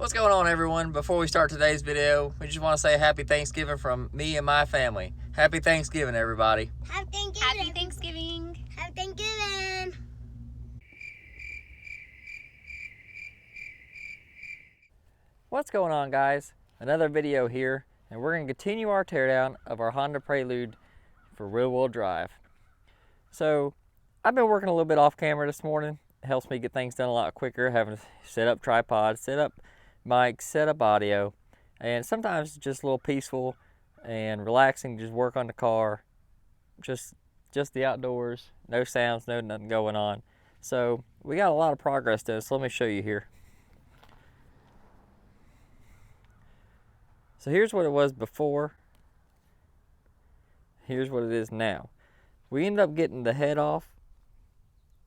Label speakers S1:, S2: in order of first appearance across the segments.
S1: What's going on, everyone? Before we start today's video, we just want to say happy Thanksgiving from me and my family. Happy Thanksgiving, everybody.
S2: Happy Thanksgiving.
S3: Happy Thanksgiving.
S2: Happy Thanksgiving.
S1: What's going on, guys? Another video here, and we're going to continue our teardown of our Honda Prelude for rear-wheel drive. So, I've been working a little bit off camera this morning. It helps me get things done a lot quicker, having to set up tripods, set up mics, set up audio, and sometimes just a little peaceful and relaxing, just work on the car, just the outdoors, no sounds, no nothing going on. So we got a lot of progress done, so let me show you here. So here's what it was before, here's what it is now. We ended up getting the head off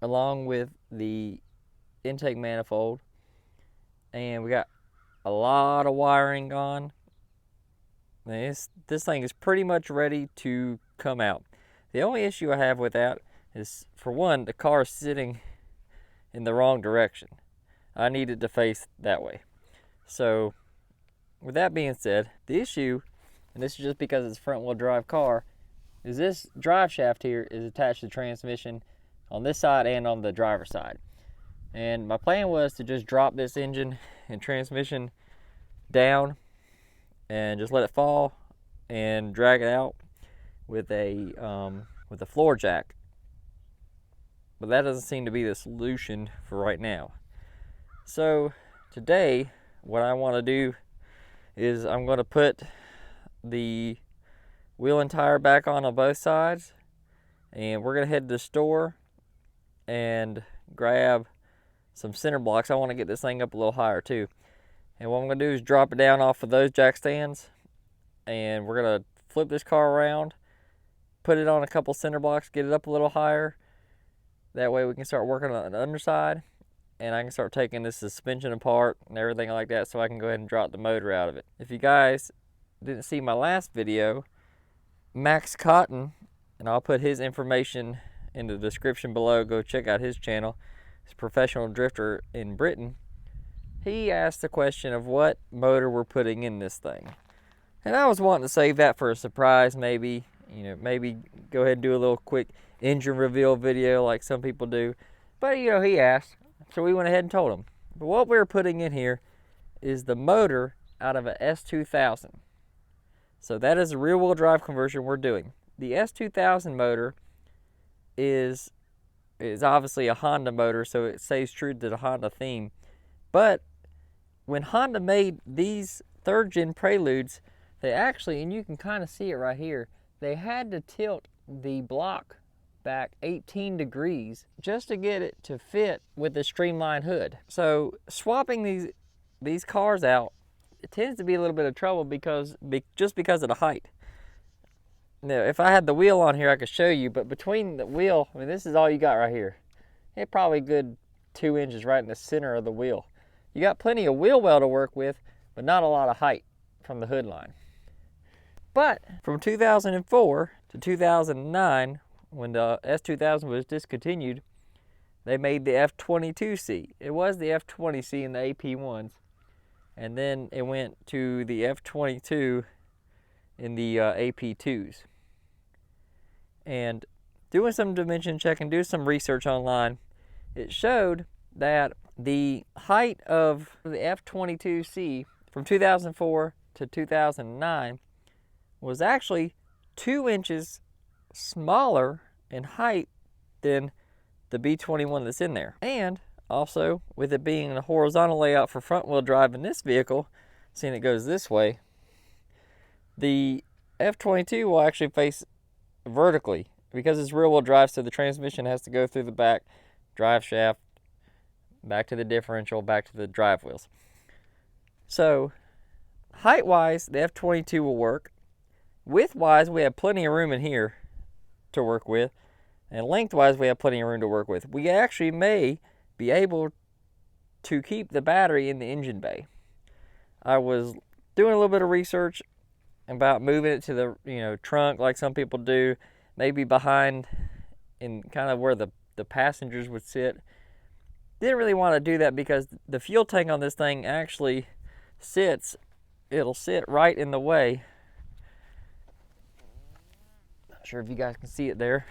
S1: along with the intake manifold, and we got a lot of wiring on. This thing is pretty much ready to come out. The only issue I have with that is, for one, the car is sitting in the wrong direction. I need it to face that way. So with that being said, the issue, and this is just because it's a front wheel drive car, is this drive shaft here is attached to the transmission on this side and on the driver's side. And my plan was to just drop this engine and transmission down and just let it fall and drag it out with a floor jack. But that doesn't seem to be the solution for right now. So today, what I want to do is I'm going to put the wheel and tire back on both sides, and we're going to head to the store and grab some center blocks. I want to get this thing up a little higher too. And what I'm going to do is drop it down off of those jack stands, and we're going to flip this car around, put it on a couple center blocks, get it up a little higher. That way we can start working on the underside, and I can start taking this suspension apart and everything like that, so I can go ahead and drop the motor out of it. If you guys didn't see my last video, Max Cotton, and I'll put his information in the description below, go check out his channel. He's a professional drifter in Britain. He asked the question of what motor we're putting in this thing. And I was wanting to save that for a surprise, maybe. Maybe go ahead and do a little quick engine reveal video like some people do. But, he asked, so we went ahead and told him. But what we're putting in here is the motor out of a S2000. So that is a rear-wheel drive conversion we're doing. The S2000 motor is obviously a Honda motor, so it stays true to the Honda theme. But when Honda made these third-gen Preludes, they actually, and you can kind of see it right here, they had to tilt the block back 18 degrees just to get it to fit with the streamlined hood. So swapping these cars out, it tends to be a little bit of trouble just because of the height. Now, if I had the wheel on here, I could show you, but between the wheel, this is all you got right here. It probably good 2 inches right in the center of the wheel. You got plenty of wheel well to work with, but not a lot of height from the hood line. But from 2004 to 2009, when the S2000 was discontinued, they made the F22C. It was the F20C in the AP1s, and then it went to the F22 in the AP2s. And doing some dimension checking, doing some research online, it showed that the height of the F22C from 2004 to 2009 was actually 2 inches smaller in height than the B21 that's in there. And also, with it being a horizontal layout for front wheel drive in this vehicle, seeing it goes this way, the F22 will actually face vertically because it's rear wheel drive, so the transmission has to go through the back drive shaft, back to the differential, back to the drive wheels. So height wise, the F22 will work. Width wise, we have plenty of room in here to work with, and length wise, we have plenty of room to work with. We actually may be able to keep the battery in the engine bay. I was doing a little bit of research about moving it to the trunk like some people do, maybe behind in kind of where the passengers would sit. Didn't really want to do that because the fuel tank on this thing actually sits, it'll sit right in the way. Not sure if you guys can see it there.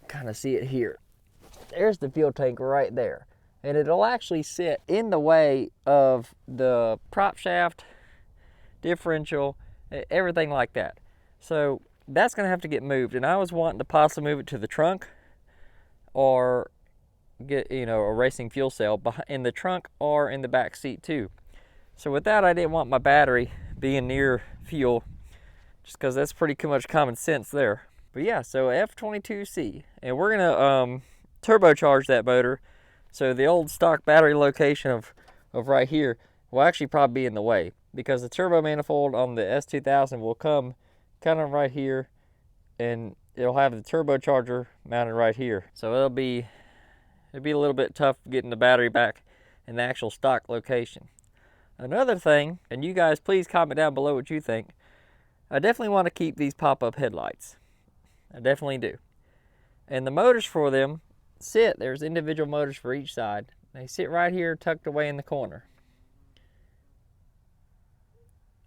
S1: Kind of see it here. There's the fuel tank right there. And it'll actually sit in the way of the prop shaft, differential, everything like that. So that's gonna have to get moved. And I was wanting to possibly move it to the trunk or get, you know, a racing fuel cell in the trunk or in the back seat too. So with that, I didn't want my battery being near fuel, just because that's pretty much common sense there. But yeah, so F22C, and we're gonna turbocharge that motor. So the old stock battery location of right here will actually probably be in the way, because the turbo manifold on the S2000 will come kind of right here, and it'll have the turbocharger mounted right here. So it'll be a little bit tough getting the battery back in the actual stock location. Another thing, and you guys please comment down below what you think, I definitely want to keep these pop-up headlights. I definitely do. And the motors for them there's individual motors for each side. They sit right here tucked away in the corner.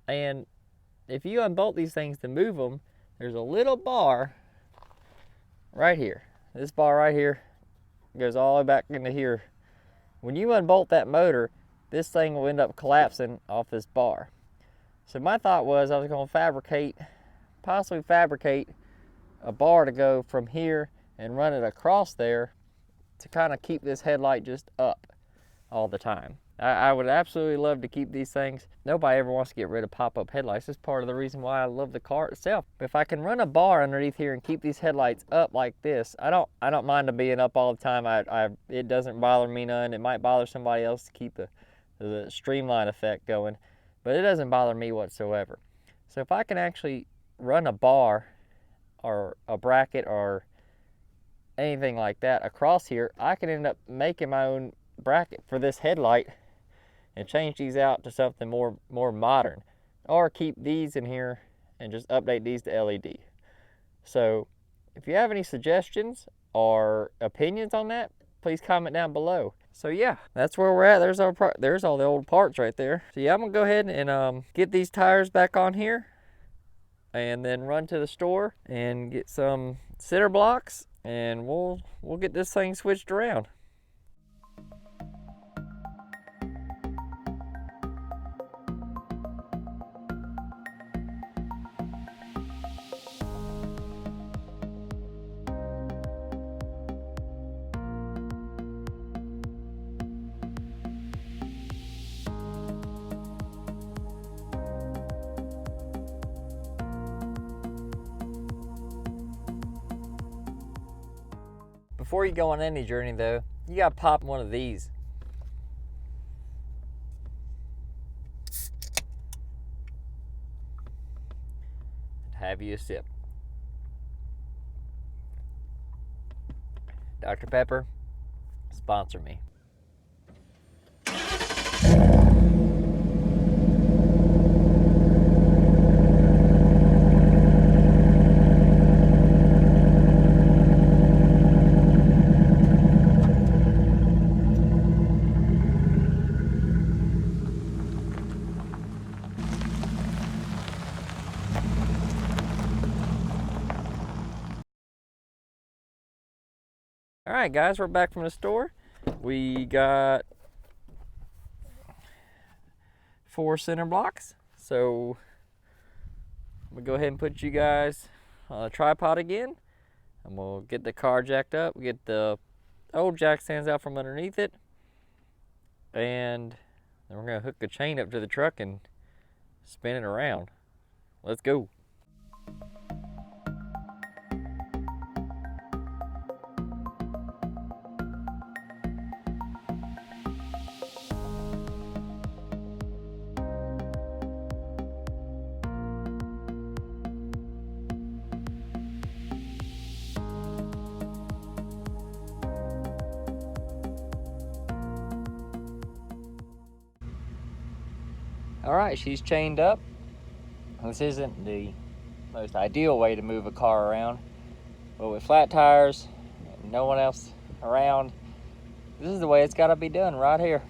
S1: And if you unbolt these things to move them, there's a little bar right here. This bar right here goes all the way back into here. When you unbolt that motor, this thing will end up collapsing off this bar. So my thought was I was going to possibly fabricate a bar to go from here and run it across there to kind of keep this headlight just up all the time. I would absolutely love to keep these things. Nobody ever wants to get rid of pop-up headlights. That's part of the reason why I love the car itself. But if I can run a bar underneath here and keep these headlights up like this, I don't mind them being up all the time. It doesn't bother me none. It might bother somebody else to keep the streamline effect going, but it doesn't bother me whatsoever. So if I can actually run a bar or a bracket or anything like that across here, I can end up making my own bracket for this headlight and change these out to something more modern, or keep these in here and just update these to LED. So if you have any suggestions or opinions on that, please comment down below. So yeah, that's where we're at. There's all the old parts right there. So yeah, I'm gonna go ahead and get these tires back on here, and then run to the store and get some center blocks, and we'll get this thing switched around. Before you go on any journey though, you gotta pop one of these. Have you a sip. Dr. Pepper, sponsor me. All right, guys, we're back from the store. We got 4 center blocks. So I'm gonna go ahead and put you guys on a tripod again, and we'll get the car jacked up, get the old jack stands out from underneath it, and then we're gonna hook the chain up to the truck and spin it around. Let's go. All right, she's chained up. This isn't the most ideal way to move a car around, but with flat tires, no one else around, This is the way it's got to be done right here.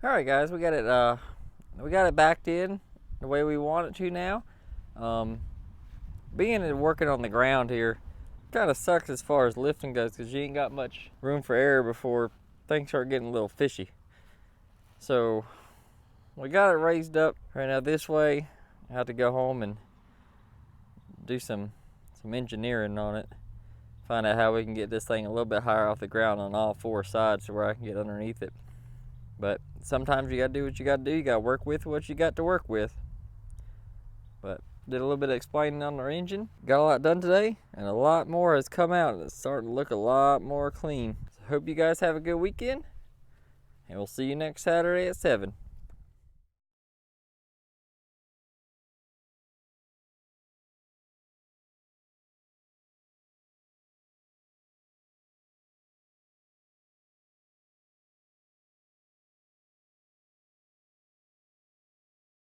S1: All right, guys, we got it backed in the way we want it to now. Being and working on the ground here kind of sucks as far as lifting goes, because you ain't got much room for error before things start getting a little fishy. So we got it raised up right now this way. I have to go home and do some engineering on it, find out how we can get this thing a little bit higher off the ground on all four sides to where I can get underneath it. But sometimes you gotta do what you gotta do. You gotta work with what you got to work with. But did a little bit of explaining on our engine. Got a lot done today, and a lot more has come out, and it's starting to look a lot more clean. So hope you guys have a good weekend, and we'll see you next Saturday at 7.